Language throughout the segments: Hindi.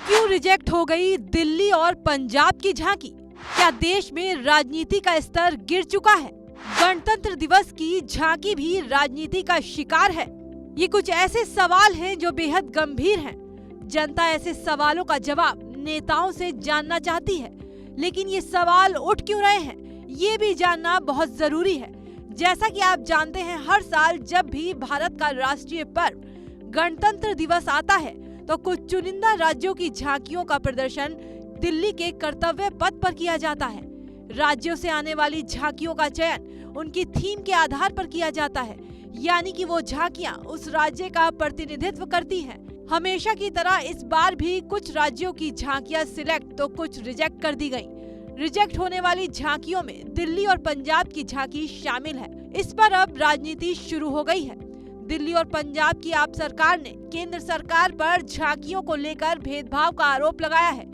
क्यों रिजेक्ट हो गई दिल्ली और पंजाब की झांकी? क्या देश में राजनीति का स्तर गिर चुका है? गणतंत्र दिवस की झांकी भी राजनीति का शिकार है? ये कुछ ऐसे सवाल हैं जो बेहद गंभीर हैं। जनता ऐसे सवालों का जवाब नेताओं से जानना चाहती है, लेकिन ये सवाल उठ क्यों रहे हैं, ये भी जानना बहुत जरूरी है। जैसा कि आप जानते हैं, हर साल जब भी भारत का राष्ट्रीय पर्व गणतंत्र दिवस आता है तो कुछ चुनिंदा राज्यों की झांकियों का प्रदर्शन दिल्ली के कर्तव्य पथ पर किया जाता है। राज्यों से आने वाली झांकियों का चयन उनकी थीम के आधार पर किया जाता है, यानी कि वो झांकियां उस राज्य का प्रतिनिधित्व करती हैं। हमेशा की तरह इस बार भी कुछ राज्यों की झांकियां सिलेक्ट तो कुछ रिजेक्ट कर दी गयी। रिजेक्ट होने वाली झांकियों में दिल्ली और पंजाब की झांकी शामिल है। इस पर अब राजनीति शुरू हो गई है। दिल्ली और पंजाब की आप सरकार ने केंद्र सरकार पर झांकियों को लेकर भेदभाव का आरोप लगाया है।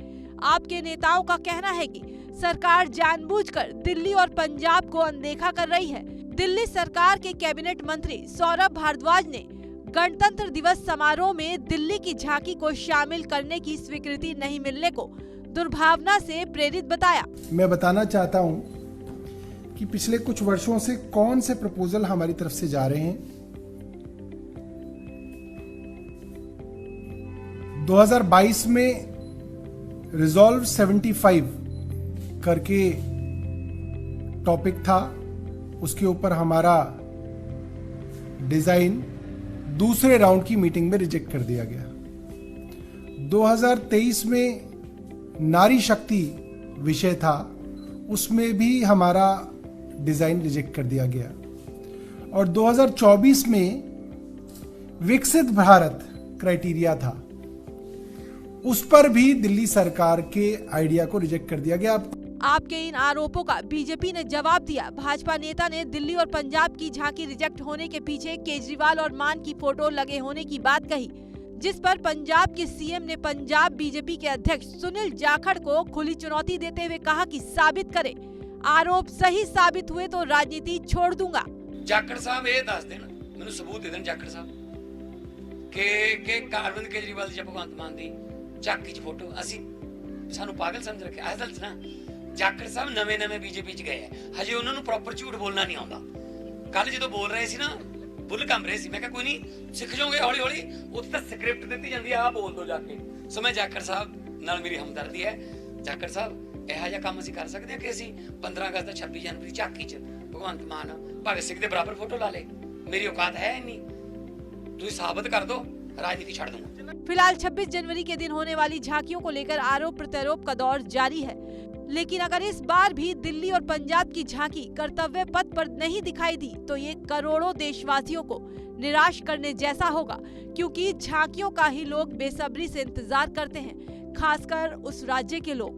आपके नेताओं का कहना है कि सरकार जानबूझकर दिल्ली और पंजाब को अनदेखा कर रही है। दिल्ली सरकार के कैबिनेट मंत्री सौरभ भारद्वाज ने गणतंत्र दिवस समारोह में दिल्ली की झांकी को शामिल करने की स्वीकृति नहीं मिलने को दुर्भावना से प्रेरित बताया। मैं बताना चाहता हूं कि पिछले कुछ वर्षों से कौन से प्रपोजल हमारी तरफ से जा रहे हैं। 2022 में रिजॉल्व 75 करके टॉपिक था, उसके ऊपर हमारा डिजाइन दूसरे राउंड की मीटिंग में रिजेक्ट कर दिया गया। 2023 में नारी शक्ति विषय था, उसमें भी हमारा डिजाइन रिजेक्ट कर दिया गया। और 2024 में विकसित भारत क्राइटेरिया था, उस पर भी दिल्ली सरकार के आइडिया को रिजेक्ट कर दिया गया। आपके इन आरोपों का बीजेपी ने जवाब दिया। भाजपा नेता ने दिल्ली और पंजाब की झांकी रिजेक्ट होने के पीछे केजरीवाल और मान की फोटो लगे होने की बात कही, जिस पर पंजाब के सीएम ने पंजाब बीजेपी के अध्यक्ष सुनील जाखड़ को खुली चुनौती देते हुए कहा कि साबित करे, आरोप सही साबित हुए तो राजनीति छोड़ दूंगा। जाखड़ साहब ये दस देन, मैंने सबूत दे देन जाखड़ साहब के अरविंद केजरीवाल जी भगवंत मान दी झांकी च फोटो ਅਸੀਂ ਸਾਨੂੰ ਪਾਗਲ ਸਮਝ ਰੱਖਿਆ। ਅਸਲ 'ਚ ਨਾ ਜਾਖੜ ਸਾਹਿਬ ਨਵੇਂ ਬੀਜੇਪੀ 'ਚ ਗਏ ਆ, ਹਜੇ ਉਹਨਾਂ ਨੂੰ ਪ੍ਰੋਪਰ ਝੂਠ ਬੋਲਣਾ ਨਹੀਂ ਆਉਂਦਾ। ਕੱਲ ਜਦੋਂ ਬੋਲ ਰਹੇ ਸੀ ਨਾ ਬੁੱਲ ਕੰਬ ਰਹੇ ਸੀ, ਮੈਂ ਕਿਹਾ ਕੋਈ ਨਹੀਂ ਸਿੱਖ ਜਾਓਗੇ ਹੌਲੀ ਹੌਲੀ। ਉੱਥੇ ਤਾਂ ਸਕ੍ਰਿਪਟ ਦਿੱਤੀ ਜਾਂਦੀ ਆ, ਬੋਲ ਦੋ ਜਾ ਕੇ। ਸੋ ਮੈਂ ਜਾਖੜ ਸਾਹਿਬ ਨਾਲ ਮੇਰੀ ਹਮਦਰਦੀ ਹੈ। ਜਾਖੜ ਸਾਹਿਬ ਇਹੋ ਜਿਹਾ ਕੰਮ ਅਸੀਂ ਕਰ ਸਕਦੇ ਹਾਂ ਕਿ ਅਸੀਂ 15 ਅਗਸਤ ਦਾ 26 ਜਨਵਰੀ ਝਾਕੀ 'ਚ ਭਗਵੰਤ ਮਾਨ ਭਗਤ ਸਿੰਘ ਦੇ ਬਰਾਬਰ ਫੋਟੋ ਲਾ ਲੇ। ਮੇਰੀ औकात है नहीं, ਤੁਸੀਂ ਸਾਬਤ कर दो, राजनीति छोड़ दूंगा। फिलहाल 26 जनवरी के दिन होने वाली झांकियों को लेकर आरोप प्रत्यारोप का दौर जारी है, लेकिन अगर इस बार भी दिल्ली और पंजाब की झांकी कर्तव्य पथ पर नहीं दिखाई दी तो ये करोड़ों देशवासियों को निराश करने जैसा होगा, क्योंकि झांकियों का ही लोग बेसब्री से इंतजार करते हैं, खासकर उस राज्य के लोग।